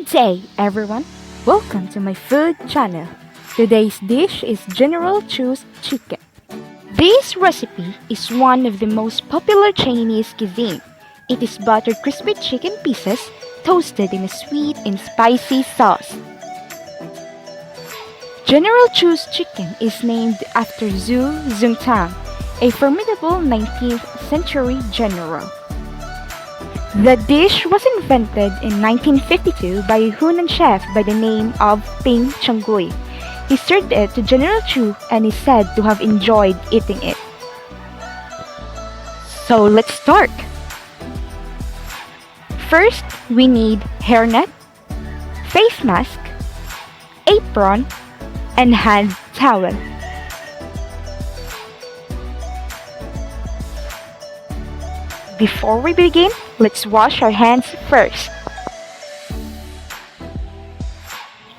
day, everyone. Welcome to my food channel. Today's dish is General Tso's chicken. This recipe is one of the most popular Chinese cuisine. It is buttered crispy chicken pieces toasted in a sweet and spicy sauce. General Tso's chicken is named after Zhu Zongtang, a formidable 19th century general. The dish was invented in 1952 by a Hunan chef by the name of Ping Changgui. He served it to General Tso and is said to have enjoyed eating it. So let's start! First, we need hairnet, face mask, apron, and hand towel. Before we begin, let's wash our hands first.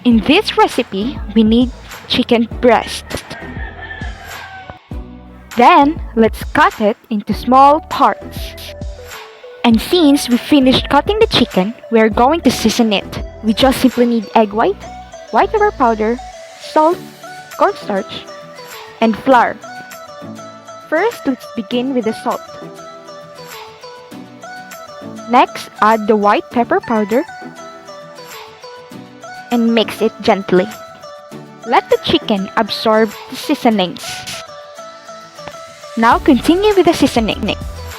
In this recipe, we need chicken breast. Then, let's cut it into small parts. And since we finished cutting the chicken, we are going to season it. We just simply need egg white, white pepper powder, salt, cornstarch, and flour. First, let's begin with the salt. Next, add the white pepper powder and mix it gently. Let the chicken absorb the seasonings. Now continue with the seasoning.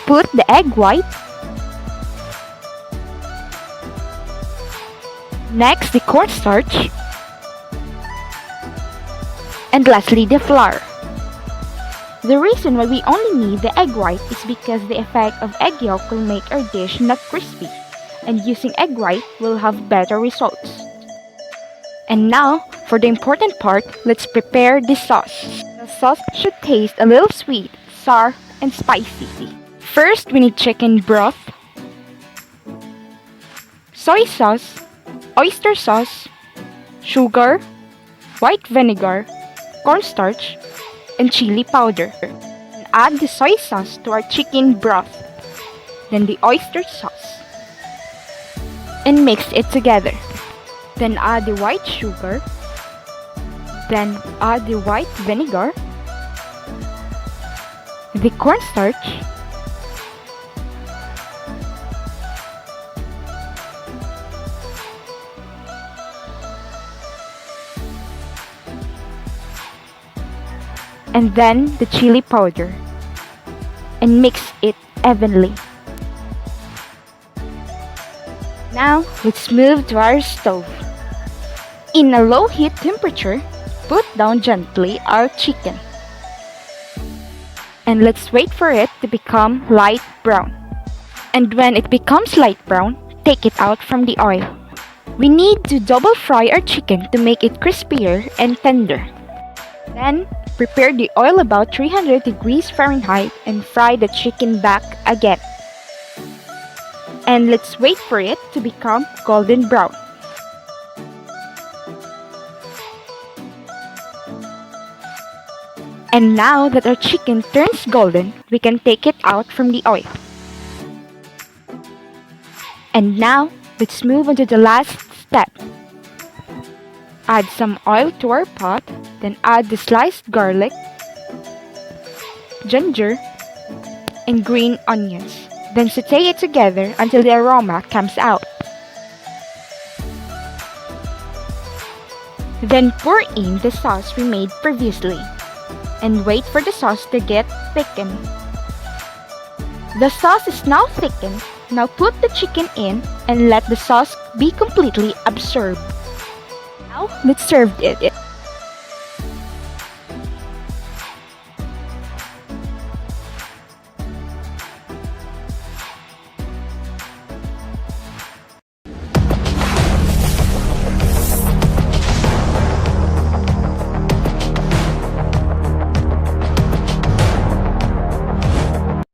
Put the egg white. Next, the cornstarch. And lastly, the flour. The reason why we only need the egg white is because the effect of egg yolk will make our dish not crispy, and using egg white will have better results. And now, for the important part, let's prepare the sauce. The sauce should taste a little sweet, sour, and spicy. First, we need chicken broth, soy sauce, oyster sauce, sugar, white vinegar, cornstarch, and chili powder. And add the soy sauce to our chicken broth, then the oyster sauce, and mix it together. Then add the white sugar, then add the white vinegar, the cornstarch, and then the chili powder, and mix it evenly. Now, let's move to our stove. In a low heat temperature, put down gently our chicken. And let's wait for it to become light brown. And when it becomes light brown, take it out from the oil. We need to double fry our chicken to make it crispier and tender. Then, prepare the oil about 300 degrees Fahrenheit and fry the chicken back again. And let's wait for it to become golden brown. And now that our chicken turns golden, we can take it out from the oil. And now, let's move on to the last step. Add some oil to our pot, then add the sliced garlic, ginger, and green onions. Then saute it together until the aroma comes out. Then pour in the sauce we made previously, and wait for the sauce to get thickened. The sauce is now thickened. Now put the chicken in and let the sauce be completely absorbed. Now, let's serve it.